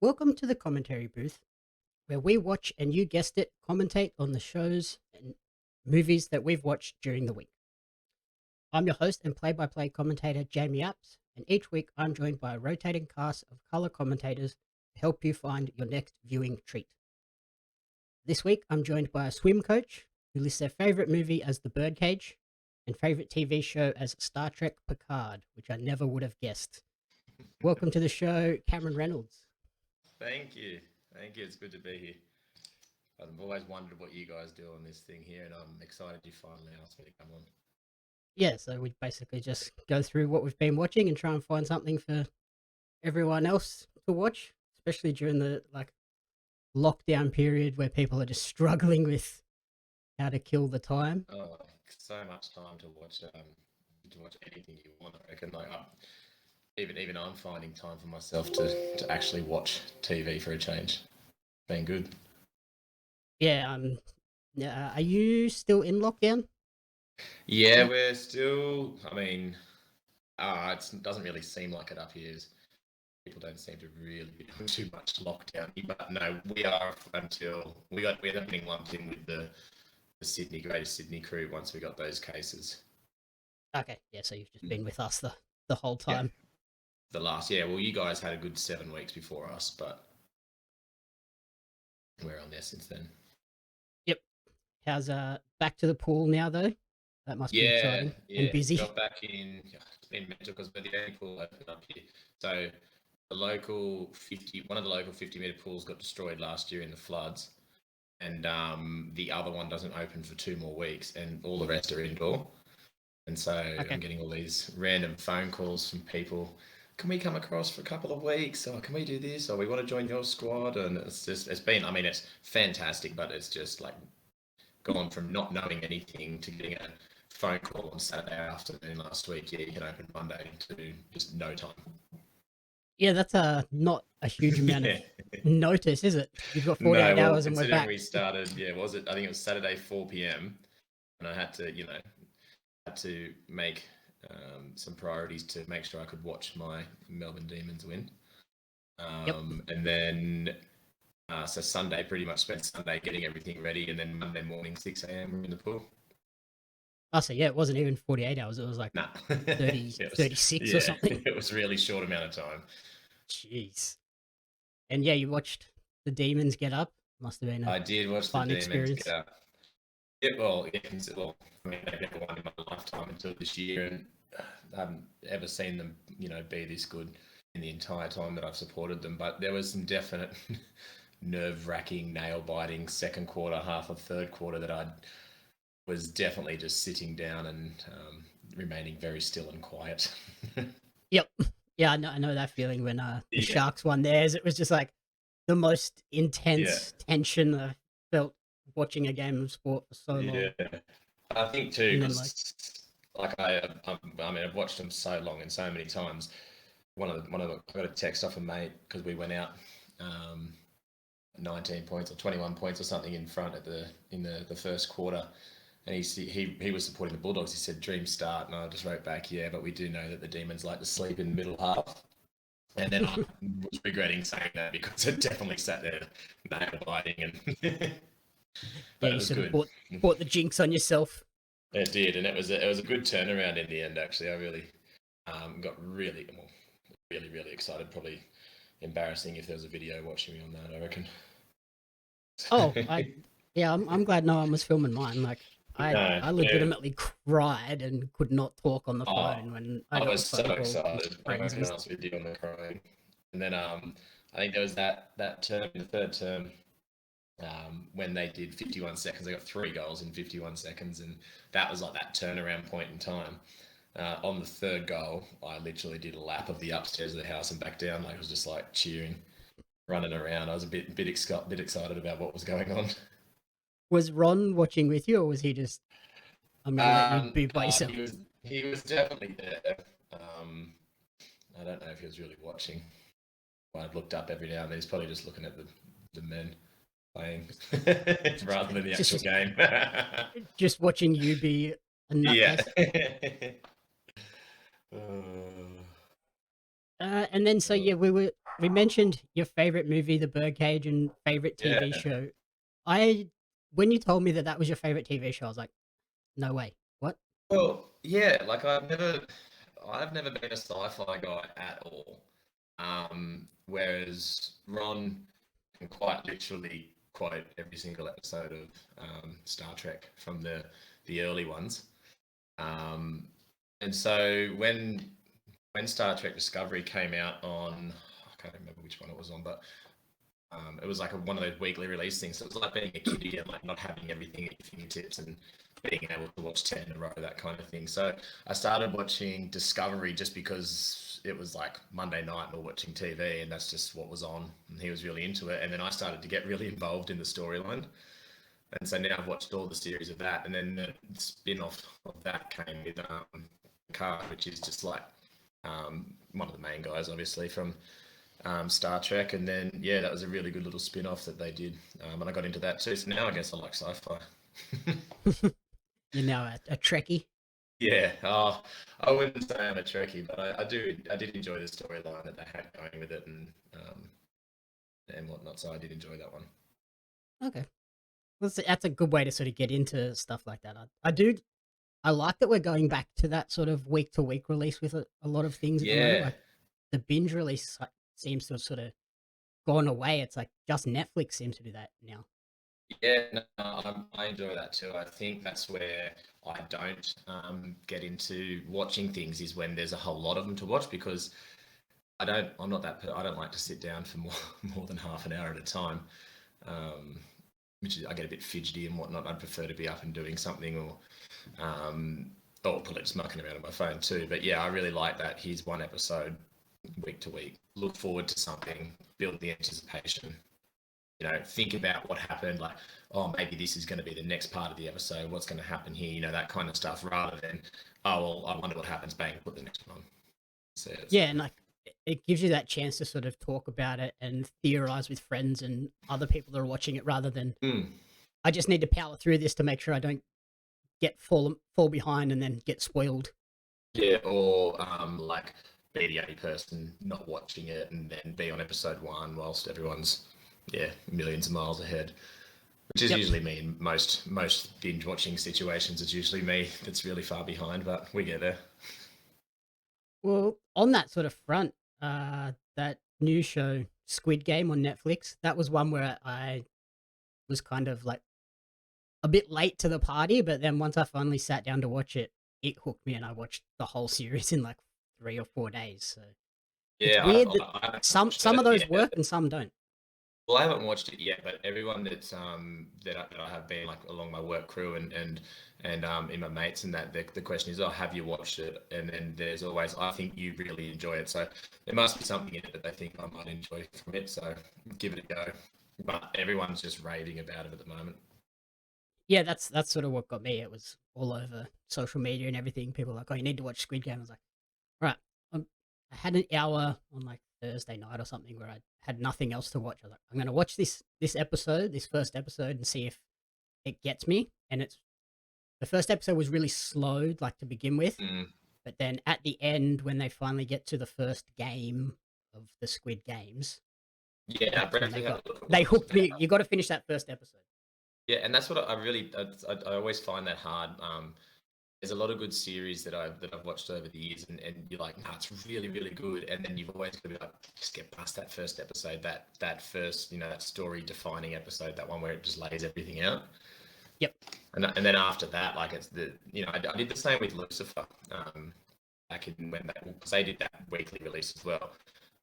Welcome to the commentary booth, where we watch and you guessed it, commentate on the shows and movies that we've watched during the week. I'm your host and play by play commentator, Jamie Apps, and each week I'm joined by a rotating cast of colour commentators to help you find your next viewing treat. This week I'm joined by a swim coach who lists their favourite movie as The Birdcage and favourite TV show as Star Trek Picard, which I never would have guessed. Welcome to the show, Cameron Reynolds. Thank you. Thank you. It's good to be here. I've always wondered what you guys do on this thing here, and I'm excited you finally asked me to come on. Yeah, so we basically just go through what we've been watching and try and find something for everyone else to watch, especially during the lockdown period where people are just struggling with how to kill the time. Oh, so much time to watch anything you want. I reckon. Even I'm finding time for myself to actually watch TV for a change. Been good. Yeah. Are you still in lockdown? Yeah, we're still. It doesn't really seem like it up here. People don't seem to really be doing too much lockdown. But no, we are until we ended up getting lumped in with the Greater Sydney crew once we got those cases. Okay, yeah. So you've just been with us the whole time. Yeah. Well, you guys had a good 7 weeks before us, but we're on there since then. Yep. How's back to the pool now though? That must be exciting and busy. Got back in. It's been mental because we're the only pool open up here. So one of the local 50-meter pools got destroyed last year in the floods, and the other one doesn't open for 2 more weeks, and all the rest are indoor. And so I'm getting all these random phone calls from people. Can we come across for a couple of weeks? Or can we do this? Or we want to join your squad? And it's fantastic, but it's just like gone from not knowing anything to getting a phone call on Saturday afternoon last week. Yeah, you can open Monday to just no time. Yeah, that's not a huge amount of notice, is it? You've got 48 hours and we're back. We started, I think it was Saturday 4 p.m. and I had to make some priorities to make sure I could watch my Melbourne Demons win. And then so Sunday, pretty much spent Sunday getting everything ready, and then Monday morning 6 a.m. we're in the pool. Oh, so yeah, it wasn't even 48 hours. It was like 36 or something. It was a really short amount of time. Jeez. And yeah, you watched the Demons get up. Must have been I did watch fun the Demons experience. Get up. Yeah, well, they've never won in my lifetime until this year, and I haven't ever seen them, be this good in the entire time that I've supported them. But there was some definite nerve-wracking, nail-biting second quarter, half of third quarter that I was definitely just sitting down and remaining very still and quiet. Yep. Yeah, I know that feeling when the Sharks won theirs. It was just like the most intense tension I've felt watching a game of sport for so long. Yeah, I think too, because I've watched them so long and so many times. I got a text off a mate because we went out 19 points or 21 points or something in front in the first quarter, and he was supporting the Bulldogs. He said dream start, and I just wrote back, yeah, but we do know that the Demons like to sleep in the middle half. And then I was regretting saying that because it definitely sat there nail biting and. But you sort of bought the jinx on yourself. It did, and it was a good turnaround in the end. Actually, I really got really excited. Probably embarrassing if there was a video watching me on that, I reckon. Oh, I'm glad no one was filming mine. Like I legitimately cried and could not talk on the phone when I was so excited. I was with you on the crying, and then I think there was that term, the third term. When they did 51 seconds, they got 3 goals in 51 seconds, and that was like that turnaround point in time. On the third goal, I literally did a lap of the upstairs of the house and back down. Like, I was just like cheering, running around. I was a bit excited about what was going on. Was Ron watching with you, or was he just? I'm gonna let you be by yourself. He was definitely there. I don't know if he was really watching. I've looked up every now and then. He's probably just looking at the men playing rather than the actual game. Just watching you be a nutcase. Yeah. And then we were we mentioned your favorite movie, The Birdcage, and favorite TV Yeah. show. I When you told me that that was your favorite TV show, I was like, no way. What? Well, yeah, like I've never been a sci-fi guy at all. Whereas Ron can quite literally quote every single episode of Star Trek from the early ones. Um, and so when Star Trek Discovery came out on, I can't remember which one it was on, but it was like one of those weekly release things. So it was like being a kiddie and like not having everything at your fingertips and being able to watch 10 in a row, that kind of thing. So I started watching Discovery just because it was like Monday night and we're watching TV and that's just what was on. And he was really into it. And then I started to get really involved in the storyline. And so now I've watched all the series of that. And then the spin off of that came with Picard, which is just like one of the main guys, obviously, from Star Trek, and then yeah, that was a really good little spin-off that they did, and I got into that too. So now I guess I like sci-fi. You're now a Trekkie. Yeah, I wouldn't say I'm a Trekkie, but I did enjoy the storyline that they had going with it, and whatnot. So I did enjoy that one. Okay. That's a good way to sort of get into stuff like that. I like that we're going back to that sort of week to week release with a lot of things at the moment. Yeah, Like the binge release seems to have sort of gone away. It's like just Netflix seems to do that now. yeah, no, I enjoy that too. I think that's where I don't get into watching things is when there's a whole lot of them to watch because I don't like to sit down for more than half an hour at a time. Um, which is, I get a bit fidgety and whatnot. I'd prefer to be up and doing something or probably just mucking around on my phone too. But yeah, I really like that. Here's one episode week to week. Look forward to something, build the anticipation. Think about what happened. Like, oh, maybe this is going to be the next part of the episode. What's going to happen here? That kind of stuff. Rather than, oh, well, I wonder what happens. Bang, put the next one on. So Yeah, and like it gives you that chance to sort of talk about it and theorize with friends and other people that are watching it rather than mm, I just need to power through this to make sure I don't fall behind and then get spoiled. yeah, or like be the only person not watching it and then be on episode one whilst everyone's millions of miles ahead. Which is Yep. usually me in most binge watching situations. It's usually me that's really far behind, but we get there. Well, on that sort of front, that new show Squid Game on Netflix, that was one where I was kind of like a bit late to the party, but then once I finally sat down to watch it, it hooked me and I watched the whole series in like 3 or 4 days. So it's Yeah, weird that I haven't some watched some of it those yet. work and some don't. Well, I haven't watched it yet, but everyone that I have been like along my work crew and in my mates and that the question is, oh, have you watched it? And then there's always, I think you really enjoy it, so there must be something in it that they think I might enjoy from it. So give it a go. But everyone's just raving about it at the moment. Yeah, that's sort of what got me. It was all over social media and everything. People were like, "Oh, you need to watch Squid Game." I was like, "Right." I had an hour on like Thursday night or something where I had nothing else to watch. I was like, "I'm going to watch this episode, this first episode, and see if it gets me." And the first episode was really slow, like to begin with, Mm. but then at the end, when they finally get to the first game of the Squid Games, Yeah, I that's when definitely have a look at they what it's hooked me. about. You got to finish that first episode. Yeah, and that's what I always find that hard. There's a lot of good series that I've watched over the years, and you're like, nah, it's really really good, and then you've always got to be like, just get past that first episode, that first that story defining episode, that one where it just lays everything out, Yep. and then after that, like it's I did the same with Lucifer, back in when because they did that weekly release as well.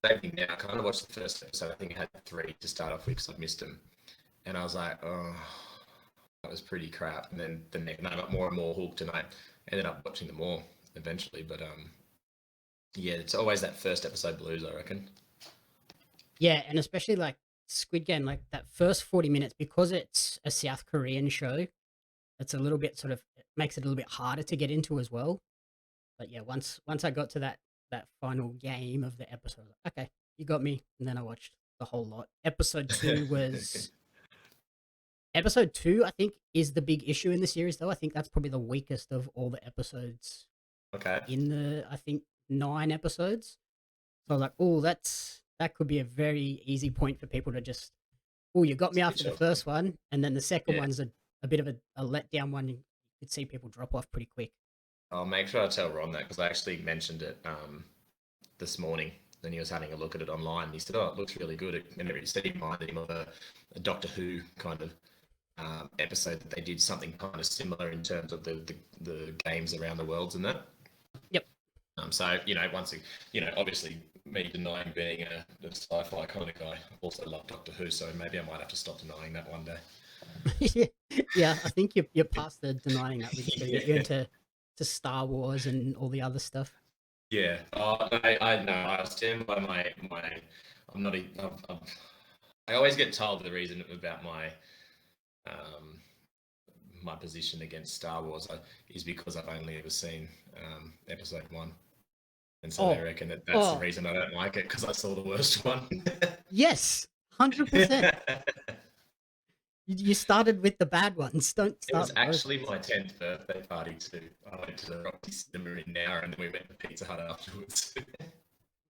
Same thing now. I kind of watched the first episode. I think I had 3 to start off with because I missed them, and I was like, oh, that was pretty crap. And then and I got more and more hooked, and I ended up watching them all eventually. But yeah, it's always that first episode blues, I reckon. Yeah, and especially like Squid Game, like that first 40 minutes, because it's a South Korean show, it's a little bit sort of it makes it a little bit harder to get into as well. But yeah, once I got to that final game of the episode, I was like, okay, you got me. And then I watched the whole lot. Episode two, I think, is the big issue in the series though. I think that's probably the weakest of all the episodes Okay. in the I think 9 episodes. So I was like, oh, that could be a very easy point for people to just, oh, you got me after Switch the off. first one, and then the second Yeah. one's a bit of a letdown one. You could see people drop off pretty quick. I'll make sure I tell Ron that because I actually mentioned it this morning. Then he was having a look at it online. And he said, "Oh, it looks really good." And he said he reminded him of a Doctor Who kind of episode that they did something kind of similar in terms of the games around the worlds and that. Yep. So obviously me denying being a sci-fi kind of guy, I also love Doctor Who. So maybe I might have to stop denying that one day. Yeah, I think you're past the denying that. You're into Star Wars and all the other stuff. Yeah, I know. I stand by my. I'm not. I always get told the reason about my position against Star Wars is because I've only ever seen Episode 1, and so they reckon that's the reason I don't like it because I saw the worst one. Yes, 100%. You started with the bad ones. Don't start. It was actually my 10th birthday party too. I went to the Rocky Cinema in Nowra, and then we went to Pizza Hut afterwards.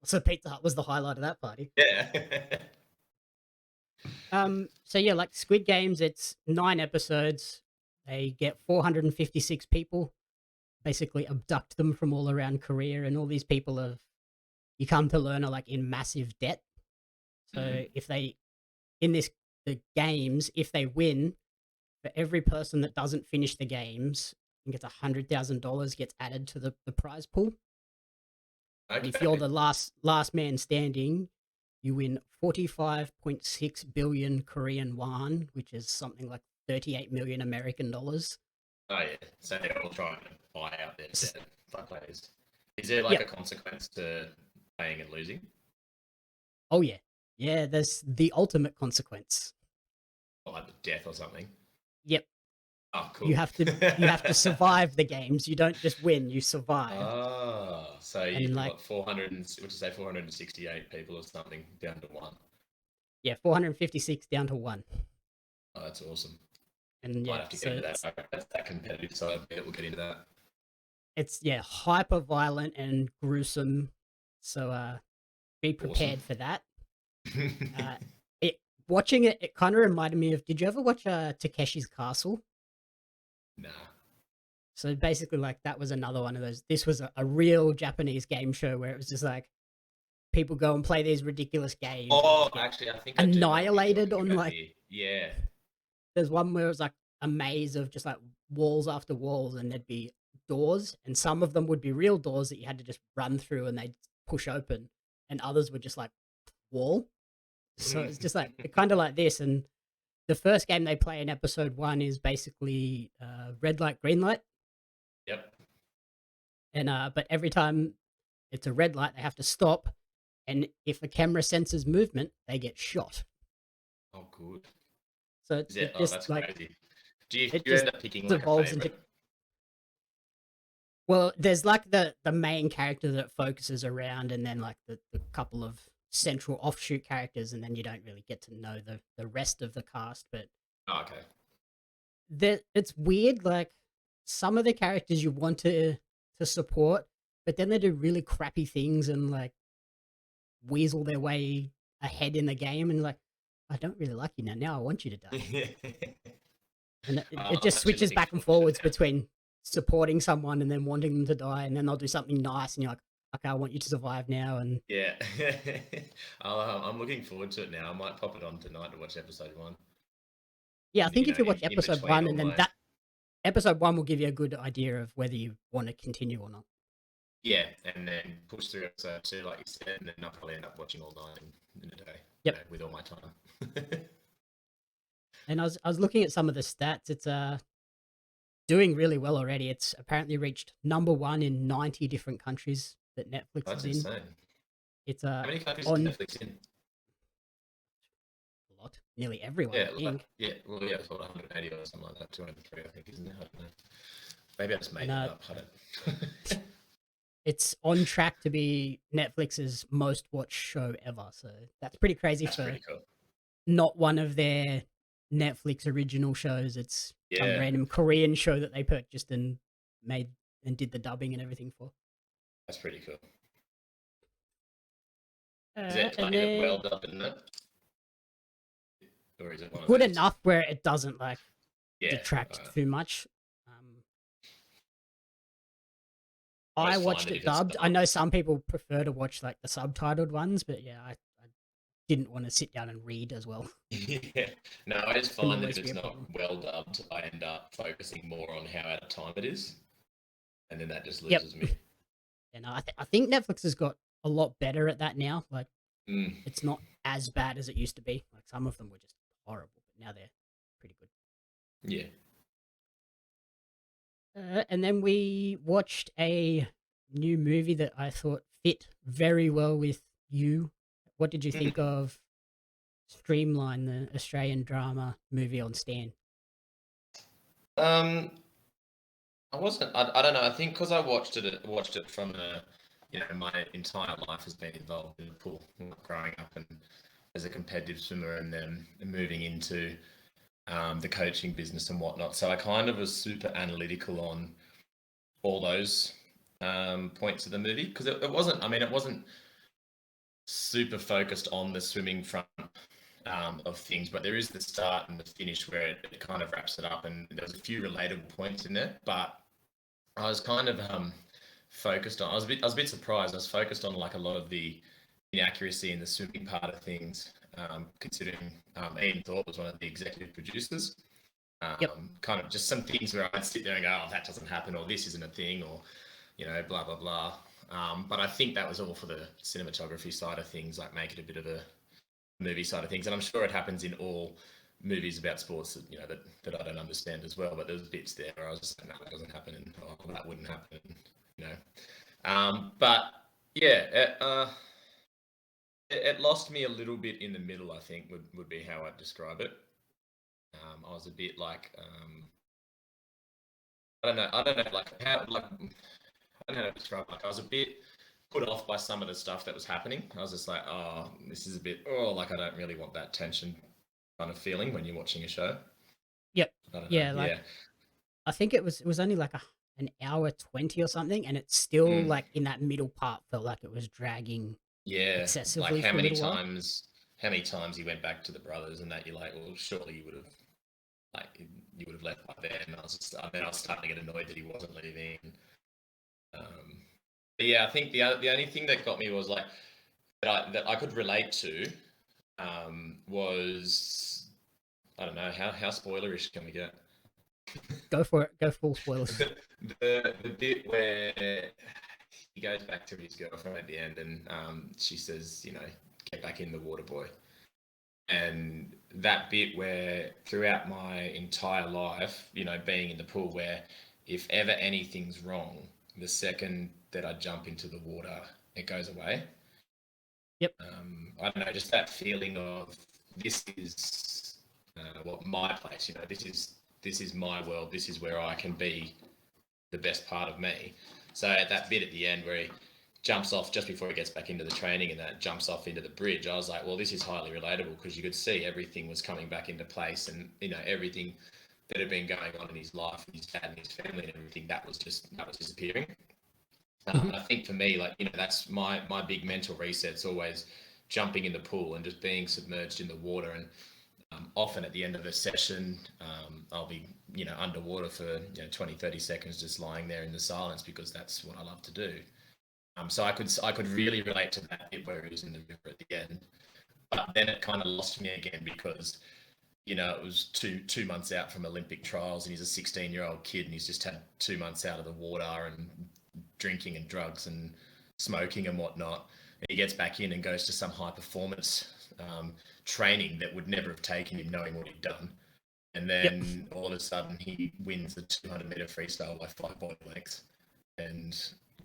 So Pizza Hut was the highlight of that party. Yeah. So yeah, like Squid Games, it's 9 episodes. They get 456 people, basically abduct them from all around Korea, and all these people you come to learn are like in massive debt. So if they, in the games, if they win, for every person that doesn't finish the games, I think it's $100,000 gets added to the prize pool. Okay. And if you're the last man standing, you win 45.6 billion Korean won, which is something like 38 million American dollars. Oh yeah, so they're all trying to buy out their debt by players. Is there like a consequence to playing and losing? Oh yeah, yeah. There's the ultimate consequence. Like death or something. Yep. Oh, cool. You have to survive the games. You don't just win; you survive. Oh, so you've got 468 people or something down to 1. Yeah, 456 down to 1. Oh, that's awesome. And might have to get into that. That's that competitive side. We'll get into that. It's hyper violent and gruesome. So be prepared for that. Watching it kind of reminded me of. Did you ever watch Takeshi's Castle? Nah. So basically, like that was another one of those. This was a real Japanese game show where it was just like people go and play these ridiculous games. Oh, actually, I think annihilated on like. Yeah. There's one where it was like a maze of just like walls after walls, and there'd be doors, and some of them would be real doors that you had to just run through and they'd push open, and others were just like wall. So it's just like kind of like this. And the first game they play in episode 1 is basically red light, green light. Yep. And but every time it's a red light, they have to stop, and if the camera senses movement, they get shot. Oh, good. So it's just that's like crazy. Do you end up picking like a favorite? Well, there's like the main character that it focuses around, and then like the couple of central offshoot characters, and then you don't really get to know the rest of the cast. But it's weird. Like some of the characters you want to support, but then they do really crappy things and like weasel their way ahead in the game, and like I don't really like you now. Now I want you to die. And it just switches back and forwards between supporting someone and then wanting them to die, and then they'll do something nice, and you're like, okay, I want you to survive now. And yeah, I'm looking forward to it now. I might pop it on tonight to watch episode 1. Yeah, I think if you watch episode 1, and then that episode 1 will give you a good idea of whether you want to continue or not. Yeah, and then push through episode 2, like you said, and then I'll probably end up watching all 9 in a day. Yep, with all my time. And I was looking at some of the stats. It's doing really well already. It's apparently reached number 1 in 90 different countries that Netflix is in. Insane. It's how many countries is Netflix in? A lot, nearly everyone. Yeah, I think. Well, yeah, it's 180 or something like that. 203, I think, isn't it? I don't know. Maybe I just made it up. I don't. It's on track to be Netflix's most watched show ever. So that's pretty crazy. That's pretty cool. Not one of their Netflix original shows. It's some random Korean show that they purchased and made and did the dubbing and everything for. That's pretty cool. Is it And kind of then well done, isn't it? Or is it one of good those? enough where it doesn't like Yeah. detract too much. I I always find watched that it if it's dubbed. I not, know some people prefer to watch like the subtitled ones, but yeah, I didn't want to sit down and read as well. yeah. No, I just Can find that if always be it's a not problem. well dubbed, I end up focusing more on how out of time it is, and then that just Yep. loses me. And I think Netflix has got a lot better at that now. Like Mm, it's not as bad as it used to be. Like some of them were just horrible, but now they're pretty good. yeah. And then we watched a new movie that I thought fit very well with you. What did you think Mm. of Streamline, the Australian drama movie on Stan? Um, I wasn't. I don't know. I think because I watched it from my entire life has been involved in the pool, growing up and as a competitive swimmer, and then moving into the coaching business and whatnot. So I kind of was super analytical on all those points of the movie because it wasn't. I mean, it wasn't super focused on the swimming front of things, but there is the start and the finish where it kind of wraps it up, and there's a few relatable points in there. But I was kind of focused on. I was a bit surprised. I was focused on like a lot of the inaccuracy in the swimming part of things, considering Ian Thorpe was one of the executive producers. Yep. Kind of just some things where I'd sit there and go, "Oh, that doesn't happen," or "This isn't a thing," or blah blah blah. But I think that was all for the cinematography side of things, like make it a bit of a movie side of things, and I'm sure it happens in all movies about sports that that I don't understand as well. But there's bits there where I was just like, no, that doesn't happen, and oh, that wouldn't happen, But yeah, it lost me a little bit in the middle. I think would be how I'd describe it. I was a bit like, I don't know, like how, like I don't know how to describe it. Like I was a bit put off by some of the stuff that was happening. I was just like, oh, this is a bit, like I don't really want that tension kind of feeling when you're watching a show. Yep. I don't know. Yeah, like Yeah. I think it was only like an hour 20 or something, and it's still Mm. like in that middle part felt like it was dragging Yeah. Like excessively for a little while. how many times he went back to the brothers and that you're like, well, surely you would have left by then. And I was starting to get annoyed that he wasn't leaving. Um, but yeah, I think the only thing that got me was like that I could relate to was I don't know how spoilerish can we get? Go for it. Go full spoilers. The bit where he goes back to his girlfriend at the end, and she says, get back in the water, boy. And that bit where throughout my entire life, being in the pool, where if ever anything's wrong, the second that I jump into the water, it goes away. Yep. I don't know, just that feeling of this is my place. This is my world. This is where I can be the best part of me. So at that bit at the end where he jumps off just before he gets back into the training and that jumps off into the bridge, I was like, well, this is highly relatable because you could see everything was coming back into place, and everything that had been going on in his life, his dad and his family and everything, that was disappearing. Mhm. I think for me, like, that's my big mental reset's always jumping in the pool and just being submerged in the water. And often at the end of a session, I'll be, underwater for 20, 30 seconds, just lying there in the silence because that's what I love to do. So I could really relate to that bit where he was in the river at the end. But then it kind of lost me again because it was two months out from Olympic trials, and he's a 16-year-old kid, and he's just had 2 months out of the water and drinking and drugs and smoking and whatnot. And he gets back in and goes to some high performance training that would never have taken him, knowing what he'd done. And Yep. then all of a sudden he wins the 200-meter freestyle by 5 body lengths and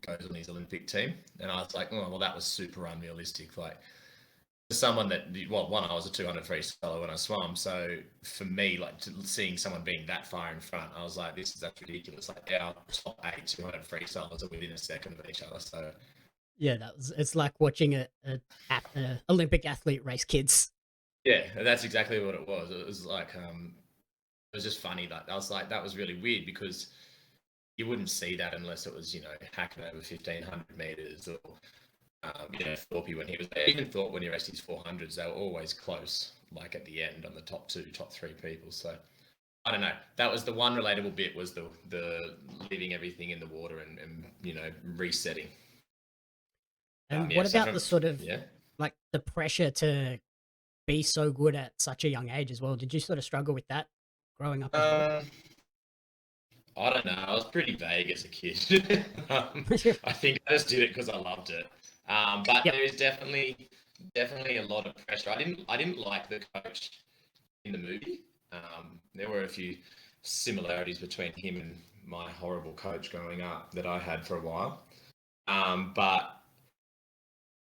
goes on his Olympic team. And I was like, oh, well, that was super unrealistic. Like, for someone that, well, one, I was a 200 freestyler when I swam. So for me, like, seeing someone being that far in front, I was like, that's ridiculous. Like, our top 8 200 freestylers are within a second of each other. So Yeah, it's like watching a Olympic athlete race kids. yeah, that's exactly what it was. It was like, it was just funny. That I was like, that was really weird because you wouldn't see that unless it was, hacking over 1,500 meters or Thorpe when he was there. Even Thorpe when he raced his 400s, they were always close, like at the end on the top 2, top 3 people. So I don't know. That was the one relatable bit, was the leaving everything in the water and resetting. And what about the sort of like the pressure to be so good at such a young age as well? Did you sort of struggle with that growing up as well? I don't know. I was pretty vague as a kid. I think I just did it because I loved it. But there is definitely a lot of pressure. I didn't like the coach in the movie. There were a few similarities between him and my horrible coach growing up that I had for a while. But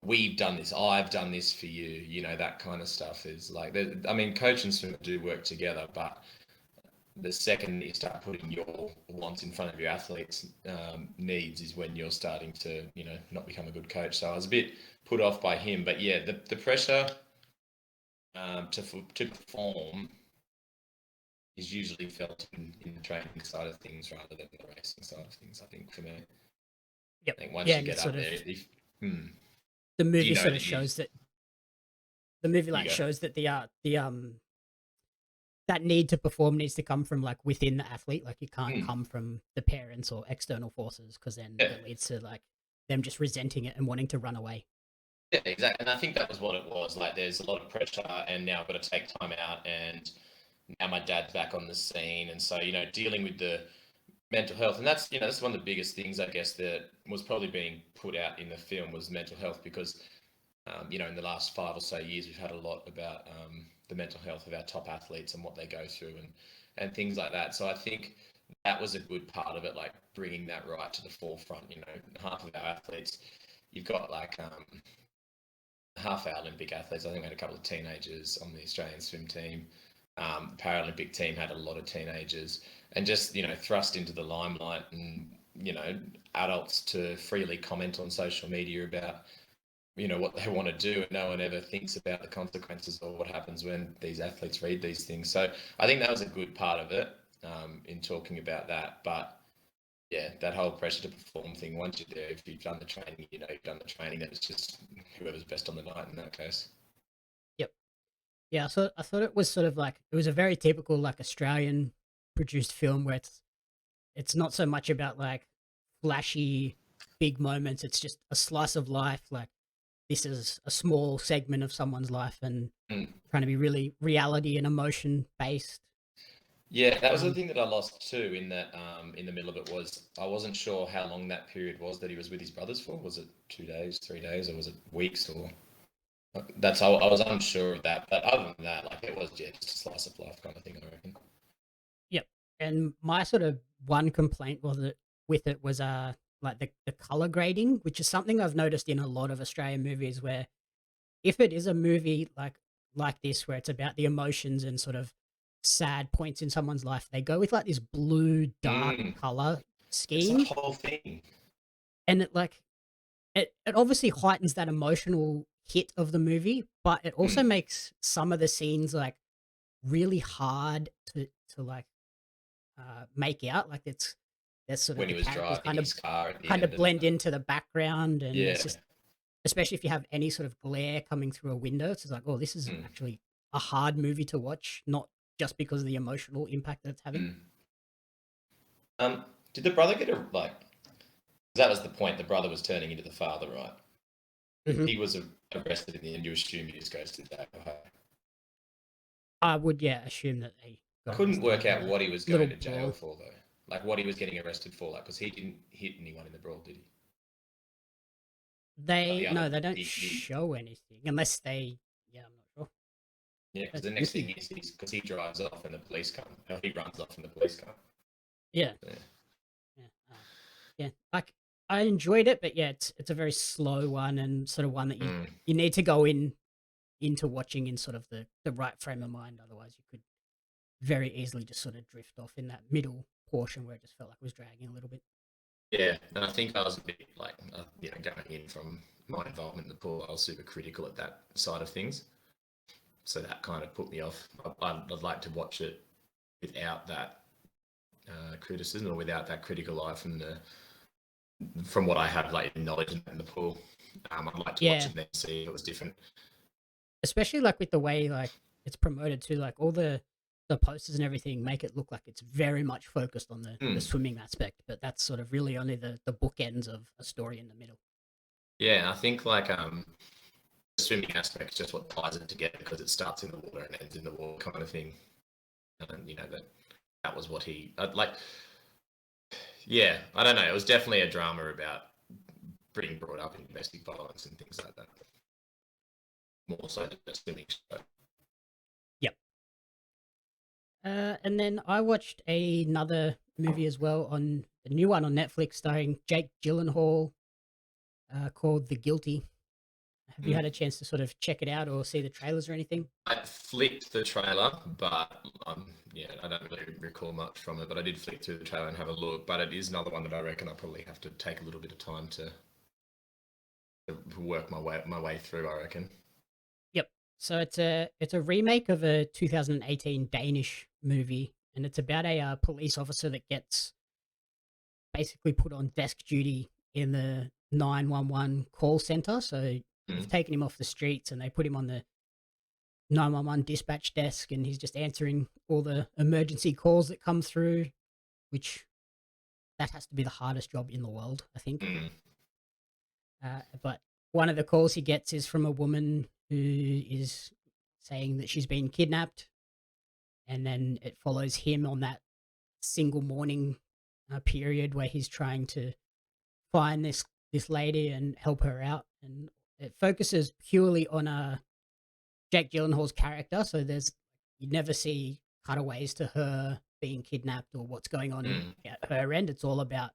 we've done this. I've done this for you. You know, that kind of stuff is like, I mean, coach and swimmer do work together, but the second you start putting your wants in front of your athletes' needs is when you're starting to, not become a good coach. So I was a bit put off by him, but yeah, the pressure to perform is usually felt in the training side of things rather than the racing side of things, I think, for me. Yep. I think once you get up there, the movie sort of shows that the movie shows that that need to perform needs to come from like within the athlete. Like you can't come from the parents or external forces, because then it leads to like them just resenting it and wanting to run away. Yeah, exactly. And I think that was what it was. Like, there's a lot of pressure, and now I've got to take time out, and now my dad's back on the scene, and so dealing with the mental health, and that's that's one of the biggest things, I guess, that was probably being put out in the film, was mental health, because in the last 5 or so years we've had a lot about the mental health of our top athletes and what they go through and things like that. So I think that was a good part of it, like bringing that right to the forefront. Half of our athletes, you've got like half our Olympic athletes. I think we had a couple of teenagers on the Australian swim team. The Paralympic team had a lot of teenagers, and just thrust into the limelight, and adults to freely comment on social media about what they want to do, and no one ever thinks about the consequences or what happens when these athletes read these things. So I think that was a good part of it, in talking about that. But yeah, that whole pressure to perform thing, once you're there, if you've done the training, you've done the training, that it's just whoever's best on the night in that case. Yep. Yeah, so I thought it was sort of like, it was a very typical like Australian produced film where it's not so much about like flashy big moments. It's just a slice of life. Like, this is a small segment of someone's life, and trying to be really reality and emotion based. Yeah, that was the thing that I lost too, in that in the middle of it, was I wasn't sure how long that period was that he was with his brothers for. Was it 2 days, 3 days, or was it weeks? Or I was unsure of that. But other than that, like, it was just a slice of life kind of thing, I reckon. Yep. And my sort of one complaint with it was like the color grading, which is something I've noticed in a lot of Australian movies, where if it is a movie like this, where it's about the emotions and sort of sad points in someone's life, they go with like this blue dark color scheme. It's the whole thing. And it obviously heightens that emotional hit of the movie, but it also makes some of the scenes like really hard to like make out. Like, there's sort of when he was driving his car kind of blend into the background, and it's just, especially if you have any sort of glare coming through a window, it's just like, oh, this is actually a hard movie to watch, not just because of the emotional impact that it's having. Did the brother get that was the point, the brother was turning into the father, right? He was arrested in the end. You assume he just goes to that. I would, assume that they couldn't work out what he was going to jail for, though. Like, what he was getting arrested for, like, because he didn't hit anyone in the brawl, did he? They don't show anything unless they. Yeah, I'm not sure. Yeah, because the next thing is because he drives off and the police come. He runs off and the police come. Yeah. Like, I enjoyed it, but yeah, it's a very slow one, and sort of one that you need to go into watching in sort of the right frame of mind. Otherwise, you could very easily just sort of drift off in that middle portion where it just felt like it was dragging a little bit. Yeah, and I think I was a bit like, going in from my involvement in the pool, I was super critical at that side of things. So that kind of put me off. I'd like to watch it without that criticism, or without that critical eye from what I have, like, knowledge in the pool. I'd like to watch Yeah, it and then see if it was different. especially like with the way like it's promoted to, like all the posters and everything make it look like it's very much focused on the Mm. swimming aspect, but that's sort of really only the bookends of a story in the middle. Yeah, I think like the swimming aspect is just what ties it together because it starts in the water and ends in the water kind of thing. And you know that was what he like. Yeah, I don't know. It was definitely a drama about being brought up in domestic violence and things like that. More so than just swimming. So. Yep. And then I watched another movie as well, on a new one on Netflix starring Jake Gyllenhaal, called The Guilty. Have you had a chance to sort of check it out or see the trailers or anything? I flicked the trailer, but yeah, I don't really recall much from it. But I did flick through the trailer and have a look. But it is another one that I reckon I probably have to take a little bit of time to work my way through. I reckon. Yep. So it's a remake of a 2018 Danish movie, and it's about a police officer that gets basically put on desk duty in the 911 call center. So they've taken him off the streets and they put him on the 911 dispatch desk, and he's just answering all the emergency calls that come through, which that has to be the hardest job in the world, I think. But one of the calls he gets is from a woman who is saying that she's been kidnapped, and then it follows him on that single morning period where he's trying to find this lady and help her out, and it focuses purely on Jake Gyllenhaal's character. So you never see cutaways to her being kidnapped or what's going on at her end. It's all about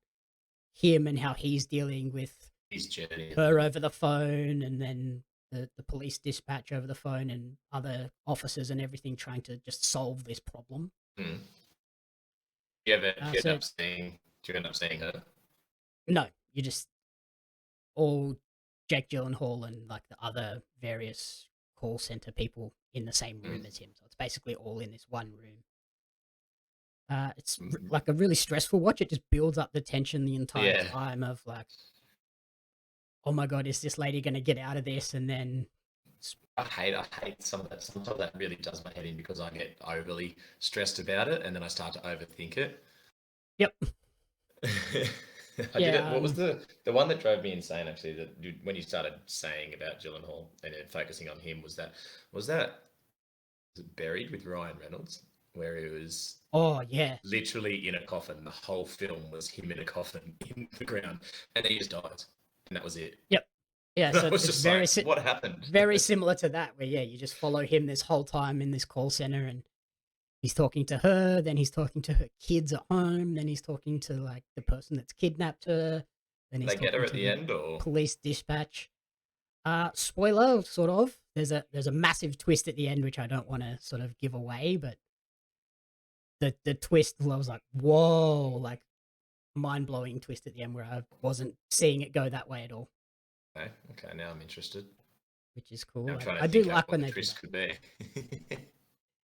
him and how he's dealing with His journey. her over the phone, and then the police dispatch over the phone, and other officers and everything trying to just solve this problem. Do you end up seeing her? No, you just all Jake Gyllenhaal and like the other various call center people in the same room as him. So it's basically all in this one room. It's like a really stressful watch. It just builds up the tension the entire time of like, oh my god, is this lady going to get out of this? And then I hate some of that. Some of that really does my head in because I get overly stressed about it and then I start to overthink it. Yep. I did it. What was the one that drove me insane? Actually, that when you started saying about Gyllenhaal and then focusing on him, was it Buried with Ryan Reynolds, where he was literally in a coffin. The whole film was him in a coffin in the ground, and then he just dies, and that was it. Yep. Yeah, so it's just very like, what happened? Very similar to that, where you just follow him this whole time in this call center, and he's talking to her, then he's talking to her kids at home, then he's talking to like the person that's kidnapped her, then he's they get her talking at to the end, or police dispatch. Spoiler, sort of. There's a massive twist at the end, which I don't want to sort of give away, but the twist, I was like, whoa, like mind blowing twist at the end where I wasn't seeing it go that way at all. Okay, now I'm interested. Which is cool. I do like when the they twist could be.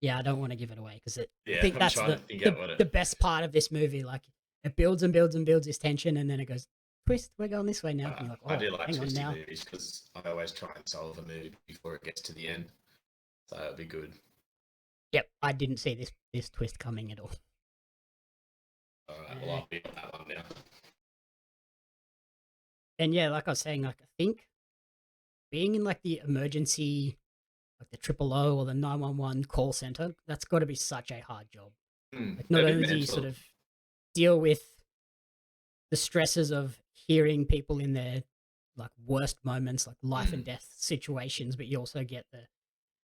Yeah, I don't want to give it away because I think that's the best part of this movie. Like it builds and builds and builds this tension, and then it goes, twist, we're going this way now. Like, I do like twisty movies because I always try and solve a movie before it gets to the end, so it'll be good. Yep, I didn't see this twist coming at all. All right, well, I'll be on that one now. And yeah, like I was saying, like I think being in like the emergency, like the 000 or the 911 call center, that's got to be such a hard job. Like not only do you sort of deal with the stresses of hearing people in their like worst moments, like life and death situations, but you also get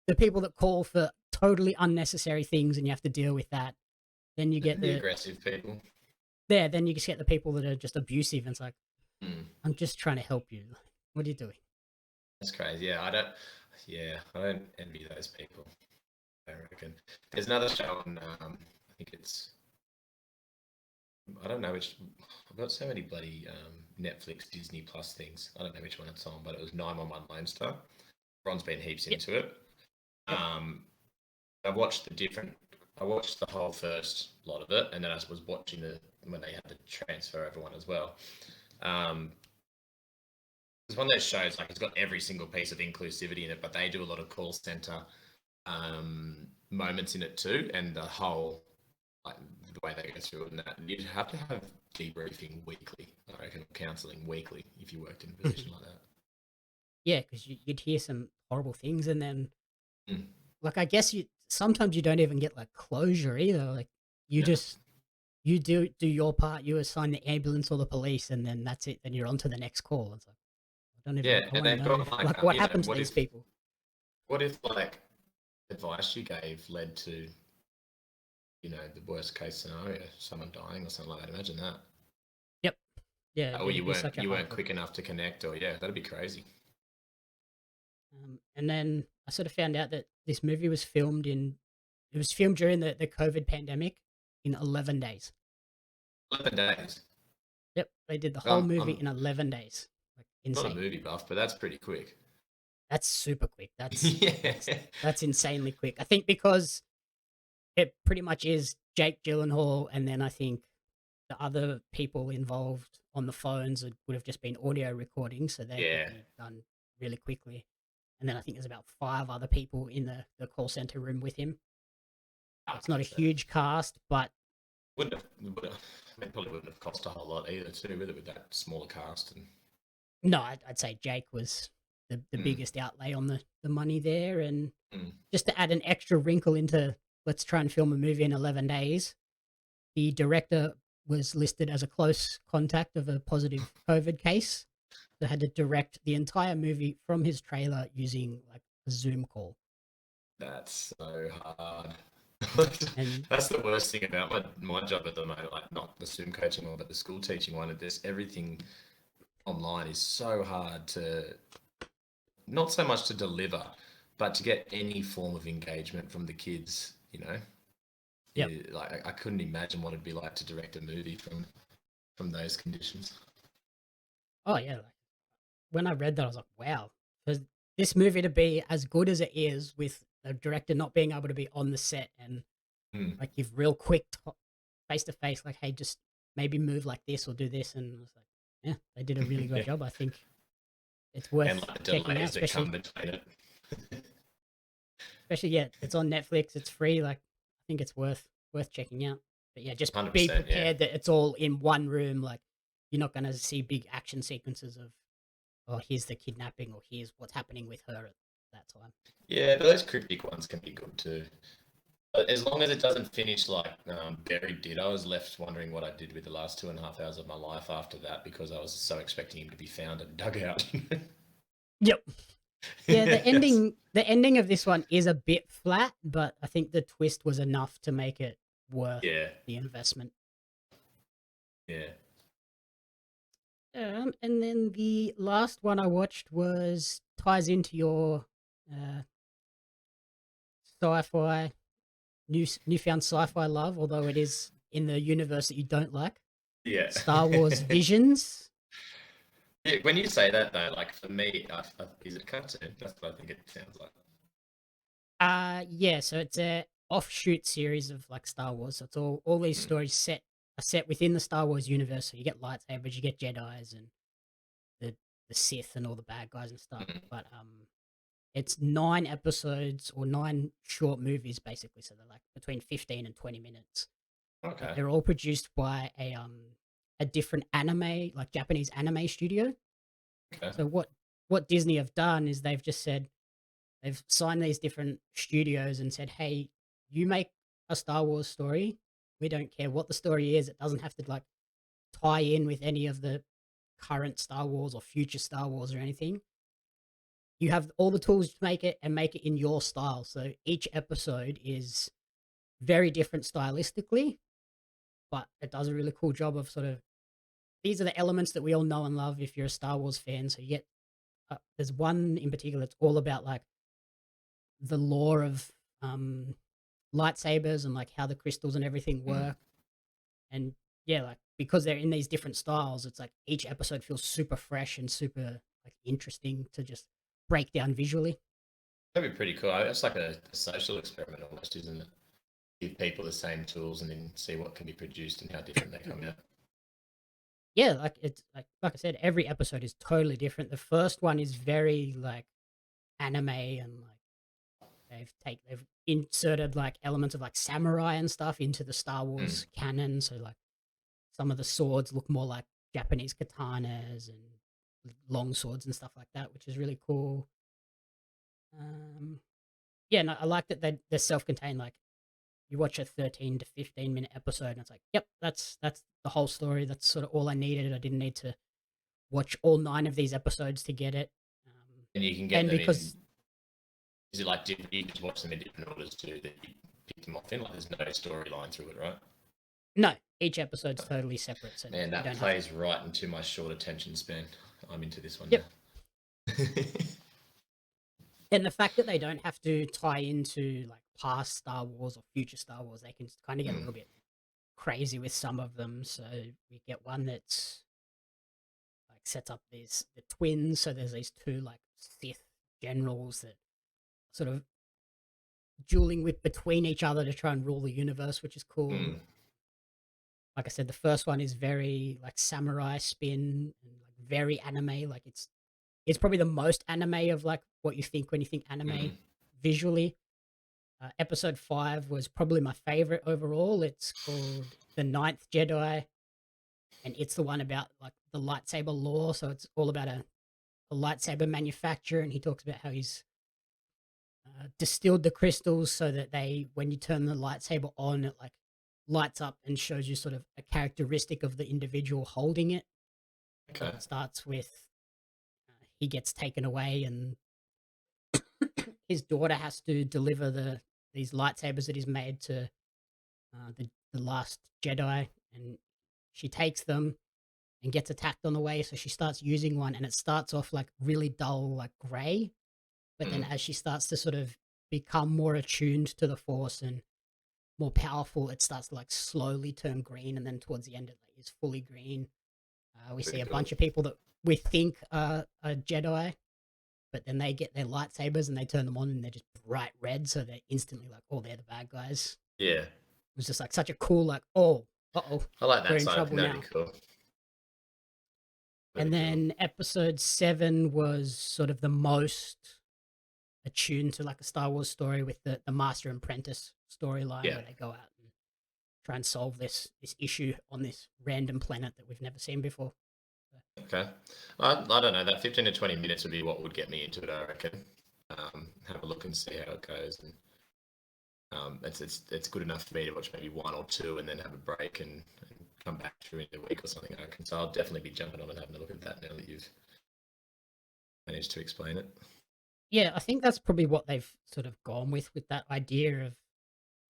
the people that call for totally unnecessary things, and you have to deal with that. Then you get the aggressive people. Then you just get the people that are just abusive, and it's like, I'm just trying to help you. What are you doing? That's crazy. Yeah, I don't envy those people. I reckon. There's another show on, I think it's, I don't know which, I've got so many bloody Netflix, Disney Plus things. I don't know which one it's on, but it was 911 Lone Star. Ron's been heaps into it. I watched the whole first lot of it, and then I was watching when they had to transfer everyone as well. It's one of those shows, like, it's got every single piece of inclusivity in it, but they do a lot of call center moments in it too, and the whole, like, the way they go through it and that. And you'd have to have debriefing weekly, I reckon, counselling weekly if you worked in a position like that. Yeah, because you'd hear some horrible things, and then Mm. like I guess you sometimes you don't even get like closure either. Like you No. just you do your part, you assign the ambulance or the police, and then that's it. Then you're on to the next call. It's like I don't even Yeah, I and want to they've know got like, like what you know, happened to these people. what if like advice you gave led to, you know, the worst case scenario, someone dying or something like that? Imagine that. Yep. Yeah, Or it'd be such a you hard weren't job. quick enough to connect, or yeah, that'd be crazy. And then I sort of found out that this movie was filmed in it was filmed during the COVID pandemic in 11 days. 11 days. Yep, they did the whole Um, movie I'm in 11 days. Like not a insane. movie buff, but that's pretty quick. That's super quick. That's Yeah. that's insanely quick. I think because it pretty much is Jake Gyllenhaal, and then I think the other people involved on the phones would have just been audio recordings, so they would Yeah. be done really quickly. And then I think there's about 5 other people in the call center room with him. It's not a So huge cast, but it probably wouldn't have cost a whole lot either, too, with that smaller cast. And no, I'd say Jake was the mm, biggest outlay on the money there. And mm. just to add an extra wrinkle into let's try and film a movie in 11 days, the director was listed as a close contact of a positive COVID case. So had to direct the entire movie from his trailer using like a Zoom call. That's so hard. And That's the worst thing about my job at the moment. Like, not the swim coaching one, but the school teaching one. This everything online is so hard to, not so much to deliver, but to get any form of engagement from the kids. You know, yep. like I couldn't imagine what it'd be like to direct a movie from those conditions. Oh yeah. Like, when I read that, I was like, wow. For this movie to be as good as it is, with the director not being able to be on the set and Mm. like give real quick face to face, like, hey, just maybe move like this or do this, and I was like, yeah, they did a really good Yeah. job. I think it's And worth like the checking out, delays that come between it. especially yeah, it's on Netflix, it's free. Like, I think it's worth checking out. But yeah, just be 100%, yeah. prepared that it's all in one room. Like, you're not going to see big action sequences of, oh, here's the kidnapping or here's what's happening with her at that time. Yeah, but those cryptic ones can be good too. But as long as it doesn't finish like Barry did, I was left wondering what I did with the last 2.5 hours of my life after that, because I was so expecting him to be found and dug out. Yep. Yeah, the Yes. ending of this one is a bit flat, but I think the twist was enough to make it worth Yeah, the investment. yeah. And then the last one I watched was ties into your uh, sci-fi newfound sci-fi love, although it is in the universe that you don't like. Yeah. Star Wars Visions. Yeah, when you say that though, like for me, is it cartoon? That's what I think it sounds like. Yeah, so it's a offshoot series of like Star Wars. So it's all these Mm. stories are set within the Star Wars universe. So you get lightsabers, you get Jedi's, and the Sith and all the bad guys and stuff. Mm. But it's 9 episodes or 9 short movies basically. So they're like between 15 and 20 minutes. But Okay. they're all produced by a different anime, like Japanese anime studio. Okay. So what Disney have done is they've just said they've signed these different studios and said, "Hey, you make a Star Wars story. We don't care what the story is. It doesn't have to like tie in with any of the current Star Wars or future Star Wars or anything. You have all the tools to make it and make it in your style." So each episode is very different stylistically, but it does a really cool job of sort of these are the elements that we all know and love if you're a Star Wars fan. So you get there's one in particular that's all about like the lore of lightsabers and like how the crystals and everything Mm. work. And yeah, like because they're in these different styles, it's like each episode feels super fresh and super like interesting to just break down visually. That'd be pretty cool. It's like a social experiment almost, isn't it? Give people the same tools and then see what can be produced and how different they come out. yeah, like it's like I said, every episode is totally different. The first one is very like anime and like they've inserted like elements of like samurai and stuff into the Star Mm. Wars canon. So like some of the swords look more like Japanese katanas and long swords and stuff like that, which is really cool. Um, yeah, no, I like that they're self-contained. Like you watch a 13 to 15-minute episode, and it's like, yep, that's the whole story. That's sort of all I needed. I didn't need to watch all 9 of these episodes to get it. And you can get And them in. because Is it like different? You just watch them in different orders too. That you pick them off in. Like there's no storyline through it, right? no, each episode's totally separate. So Man, you that don't have plays right into my short attention span. I'm into this one Yep. now. And the fact that they don't have to tie into like past Star Wars or future Star Wars, they can kind of get a little bit crazy with some of them. So we get one that's like sets up the twins. So there's these 2 like Sith generals that sort of dueling with between each other to try and rule the universe, which is cool. Like I said, the first one is very like samurai spin and like very anime. Like it's probably the most anime of like what you think when you think anime visually. Episode 5 was probably my favorite overall. It's called The Ninth Jedi, and it's the one about like the lightsaber lore. So it's all about a lightsaber manufacturer, and he talks about how he's distilled the crystals so that when you turn the lightsaber on, it like lights up and shows you sort of a characteristic of the individual holding it. Okay. It starts with he gets taken away, and his daughter has to deliver these lightsabers that he's made to the last Jedi, and she takes them and gets attacked on the way. So she starts using one, and it starts off like really dull, like gray. But then as she starts to sort of become more attuned to the Force and more powerful, it starts to like slowly turn green, and then towards the end, it like, is fully green. We see a bunch of people that we think are Jedi, but then they get their lightsabers and they turn them on, and they're just bright red, so they're instantly like, oh, they're the bad guys. Yeah. It was just like such a cool like, oh, uh-oh, I like we're that in side. trouble That'd now. be cool. And then episode 7 was sort of the most attuned to like a Star Wars story with the Master and Apprentice storyline, where they go out and try and solve this issue on this random planet that we've never seen before. Okay. I don't know. That 15 to 20 minutes would be what would get me into it, I reckon. Have a look and see how it goes. And it's good enough for me to watch maybe 1 or 2 and then have a break and come back during the week or something, I reckon. So I'll definitely be jumping on and having a look at that now that you've managed to explain it. Yeah, I think that's probably what they've sort of gone with that idea of,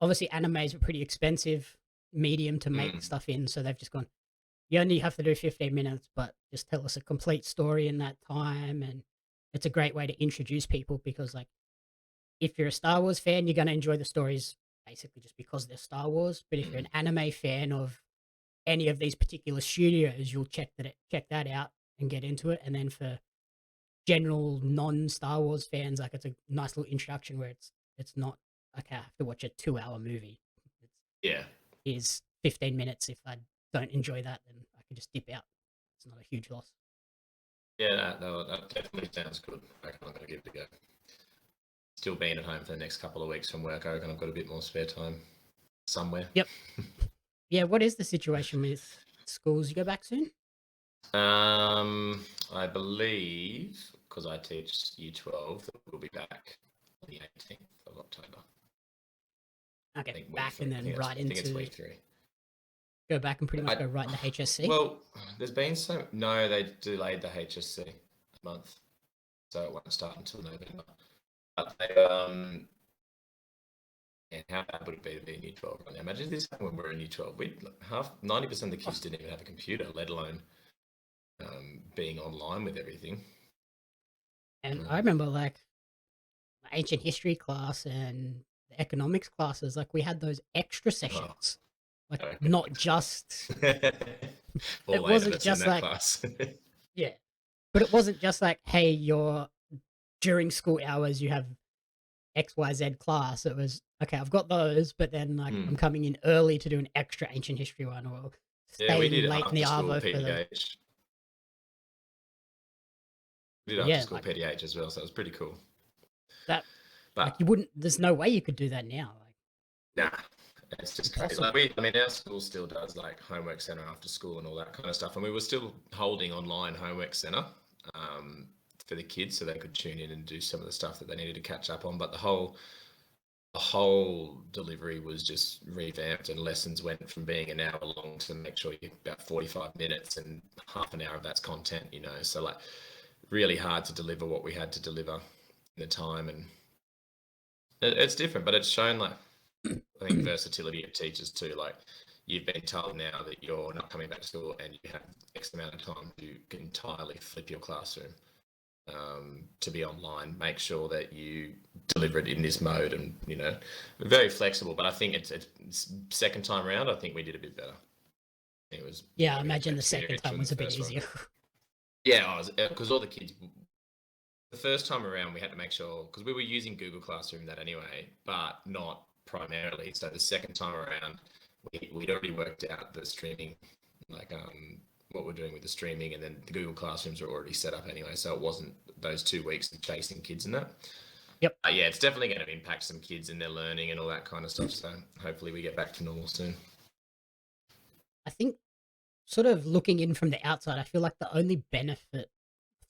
obviously animes are pretty expensive medium to make stuff in, so they've just gone, you only have to do 15 minutes, but just tell us a complete story in that time. And it's a great way to introduce people, because like if you're a Star Wars fan, you're going to enjoy the stories basically just because they're Star Wars. But if you're an anime fan of any of these particular studios, you'll check that out and get into it. And then for general non-Star Wars fans, like it's a nice little introduction where it's not okay, I have to watch a 2-hour movie. Here's 15 minutes. If I don't enjoy that, then I can just dip out. It's not a huge loss. Yeah, that definitely sounds good. I reckon I'm going to give it a go. Still being at home for the next couple of weeks from work, I reckon I've got a bit more spare time somewhere. Yep. Yeah, what is the situation with schools? You go back soon? I believe, because I teach Year 12, that we'll be back on the 18th of October. Okay, back and then right into... I think it's week 3. Go back and pretty much go right into HSC? Well, there's been so... No, they delayed the HSC a month, so it won't start until November. But they... And how bad would it be to be in Year 12 right now? Imagine this happened when we were in Year 12. 90% of the kids didn't even have a computer, let alone being online with everything. And I remember like my ancient history class and the economics classes, like we had those extra sessions. Like not just... it wasn't just like... yeah. But it wasn't just like, hey, during school hours you have XYZ class. It was, okay, I've got those, but then like I'm coming in early to do an extra ancient history one, or Yeah, we staying did late in the after school arvo for the PDH. We did after yeah, school like PDH as well, so it was pretty cool. that. Like But you wouldn't. There's no way you could do that now. Like nah, it's just crazy. Like impossible. I mean, our school still does like homework center after school and all that kind of stuff, and we were still holding online homework center for the kids, so they could tune in and do some of the stuff that they needed to catch up on. But the whole delivery was just revamped, and lessons went from being an hour long to make sure you about 45 minutes, and half an hour of that's content. So like really hard to deliver what we had to deliver in the time, and it's different, but it's shown like I think versatility of teachers too. Like you've been told now that you're not coming back to school and you have X amount of time to entirely flip your classroom to be online. Make sure that you deliver it in this mode, and very flexible. But I think it's second time around. I think we did a bit better. It was Yeah, I imagine the second experience time from was the a bit first one. easier. Yeah, because all the kids. The first time around, we had to make sure, because we were using Google Classroom that anyway, but not primarily. So the second time around, we'd already worked out the streaming, like what we're doing with the streaming, and then the Google Classrooms are already set up anyway. So it wasn't those 2 weeks of chasing kids and that. Yep. Yeah, it's definitely going to impact some kids in their learning and all that kind of stuff. So hopefully we get back to normal soon. I think, sort of looking in from the outside, I feel like the only benefit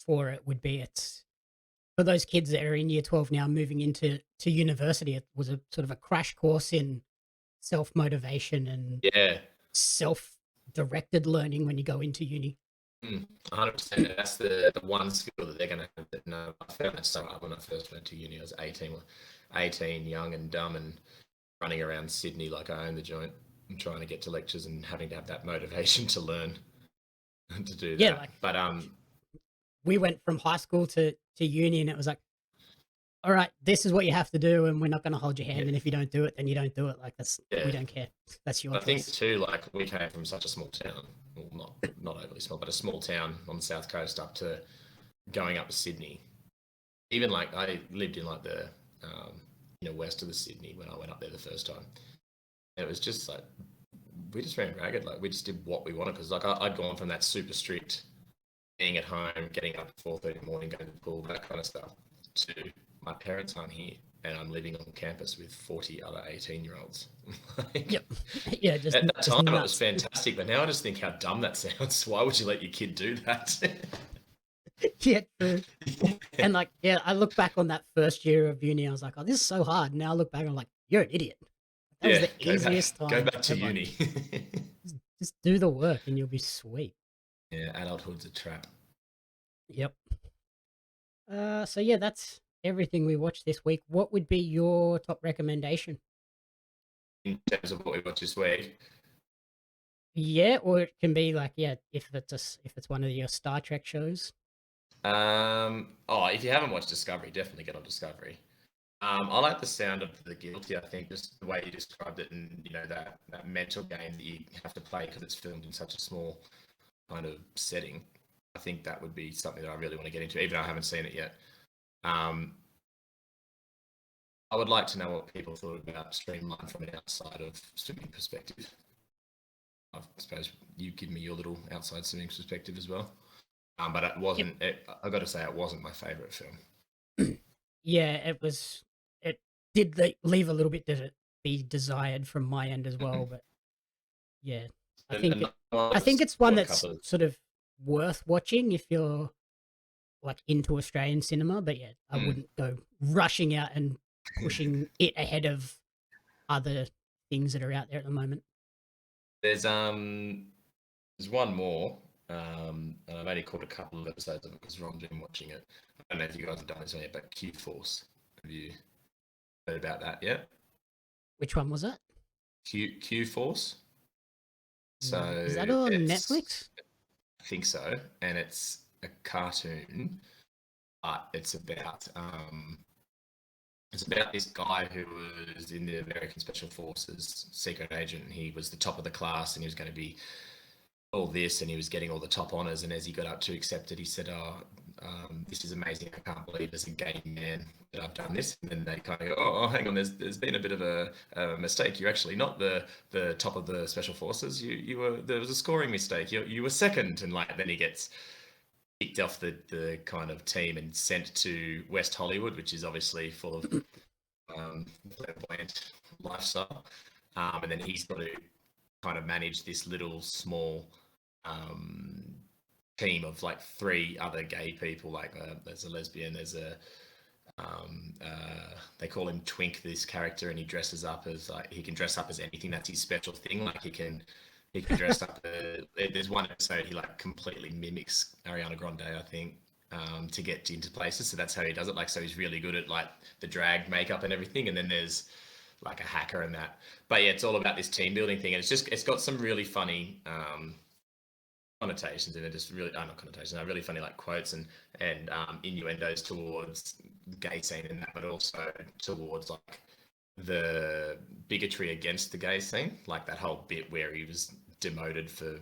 for it would be it's for those kids that are in year 12 now moving into university. It was a sort of a crash course in self-motivation and Yeah. self-directed learning when you go into uni. 100%. That's the one skill that they're going to have. That no, I found that so hard when I first went to uni. I was 18, young and dumb, and running around Sydney like I own the joint and trying to get to lectures and having to have that motivation to learn to do that. Yeah, like but we went from high school to uni, and it was like, all right, this is what you have to do, and we're not going to hold your hand. Yeah. And if you don't do it, then you don't do it. Like we Yeah. don't care. That's your I choice. think too, like we came from such a small town, well, not overly small, but a small town on the south coast, up to going up to Sydney. Even like I lived in like the west of the Sydney when I went up there the first time. And it was just like we just ran ragged. Like we just did what we wanted, because like I'd gone from that super strict being at home, getting up at 4:30 in the morning, going to the pool, that kind of stuff, to my parents aren't here and I'm living on campus with 40 other 18-year-olds. Yep. Yeah, just At that just time, it was nuts. fantastic, but now I just think how dumb that sounds. Why would you let your kid do that? Yeah, true. And like, yeah, I look back on that first year of uni, I was like, oh, this is so hard. Now I look back, I'm like, you're an idiot. That was the easiest Go time back to ever. uni. Just do the work and you'll be sweet. Yeah, adulthood's a trap. Yep. So yeah, that's everything we watched this week. What would be your top recommendation? In terms of what we watched this week, Yeah, or it can be like, yeah, if it's one of your Star Trek shows. if you haven't watched Discovery, definitely get on Discovery. I like the sound of The Guilty. I think just the way you described it, and that mental game that you have to play because it's filmed in such a small kind of setting. I think that would be something that I really want to get into, even though I haven't seen it yet. I would like to know what people thought about Streamline from an outside of swimming perspective. I suppose you give me your little outside swimming perspective as well. But it wasn't. I've got to say, it wasn't my favourite film. Yeah, it was. It did leave a little bit to be desired from my end as well, but yeah, I think it's one that's sort of worth watching if you're like into Australian cinema. But yeah, I wouldn't go rushing out and pushing it ahead of other things that are out there at the moment. There's one more, and I've only caught a couple of episodes of it because Ron's been watching it. I don't know if you guys have done this one yet, but Q-Force. Have you heard about that yet? Which one was that? Q-Force. So is that on Netflix? I think so, and it's a cartoon, but it's about this guy who was in the American Special Forces, secret agent, and he was the top of the class, and he was going to be all this, and he was getting all the top honors. And as he got up to accept it, he said, "Oh, this is amazing. I can't believe as a game man that I've done this. And then they kind of go, oh, hang on, there's been a bit of a mistake. You're actually not the top of the special forces. There was a scoring mistake. You were second. And like then he gets kicked off the kind of team and sent to West Hollywood, which is obviously full of flamboyant lifestyle. And then he's got to kind of manage this little small team of like 3 other gay people. Like there's a lesbian, there's a they call him Twink, this character, and he dresses up as like he can dress up as anything. That's his special thing. Like he can dress up. There's one episode he like completely mimics Ariana Grande, I think, to get into places. So that's how he does it. Like so he's really good at like the drag makeup and everything. And then there's like a hacker and that. But yeah, it's all about this team building thing, and it's got some really funny connotations in it. Just really not connotations, really funny like quotes and innuendos towards the gay scene and that, but also towards like the bigotry against the gay scene, like that whole bit where he was demoted for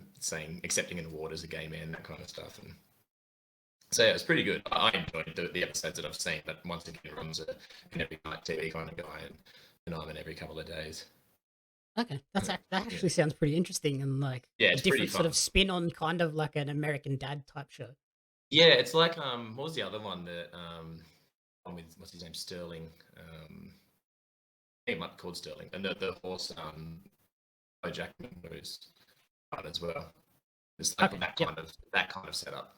accepting an award as a gay man, that kind of stuff. And so yeah, it's pretty good. I enjoyed the episodes that I've seen, but once again, Ron's an every night TV kind of guy, and I'm in every couple of days. Okay, that actually sounds pretty interesting and like Yeah, a it's pretty different sort fun. of spin on kind of like an American Dad type show. Yeah, it's like what was the other one that with what's his name, Sterling? It might be called Sterling, and the horse Jackman was fun as well. It's like that kind of setup.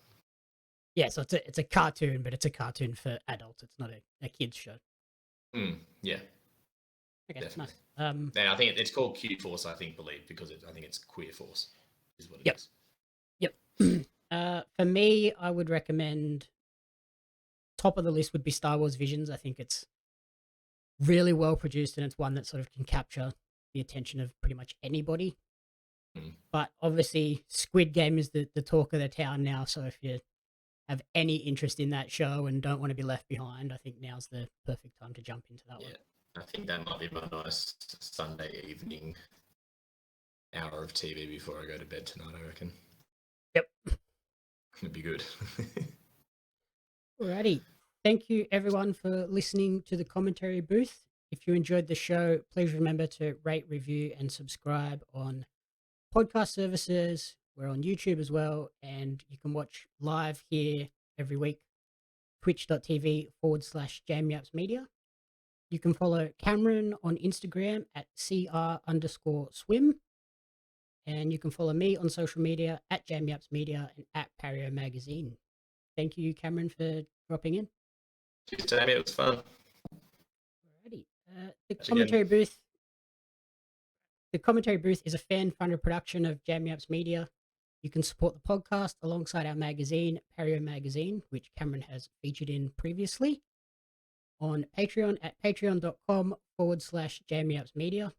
Yeah, so it's a cartoon, but it's a cartoon for adults. It's not a kids show. Yeah. Okay, definitely. Nice. And I think it's called Q Force, I believe, because I think it's Queer Force, is what it is. Yep. For me, I would recommend top of the list would be Star Wars Visions. I think it's really well produced and it's one that sort of can capture the attention of pretty much anybody. But obviously, Squid Game is the talk of the town now. So if you have any interest in that show and don't want to be left behind, I think now's the perfect time to jump into that one. I think that might be my nice Sunday evening hour of TV before I go to bed tonight, I reckon. Yep. It'd be good. Alrighty. Thank you, everyone, for listening to the commentary booth. If you enjoyed the show, please remember to rate, review, and subscribe on podcast services. We're on YouTube as well, and you can watch live here every week, twitch.tv/JamieUpsMedia. You can follow Cameron on Instagram at CR_swim. And you can follow me on social media at JamieUpsMedia and at Pario Magazine. Thank you, Cameron, for dropping in. Cheers, Jamie. It was fun. Alrighty. The commentary booth. The commentary booth is a fan-funded production of Jamie Ups Media. You can support the podcast alongside our magazine, Pario Magazine, which Cameron has featured in previously, on Patreon at patreon.com/JamieUpsMedia.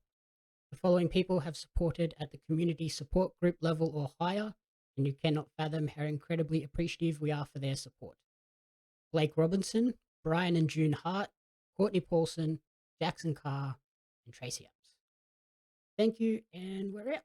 The following people have supported at the community support group level or higher, and you cannot fathom how incredibly appreciative we are for their support. Blake Robinson, Brian and June Hart, Courtney Paulson, Jackson Carr, and Tracy Ups. Thank you, and we're out.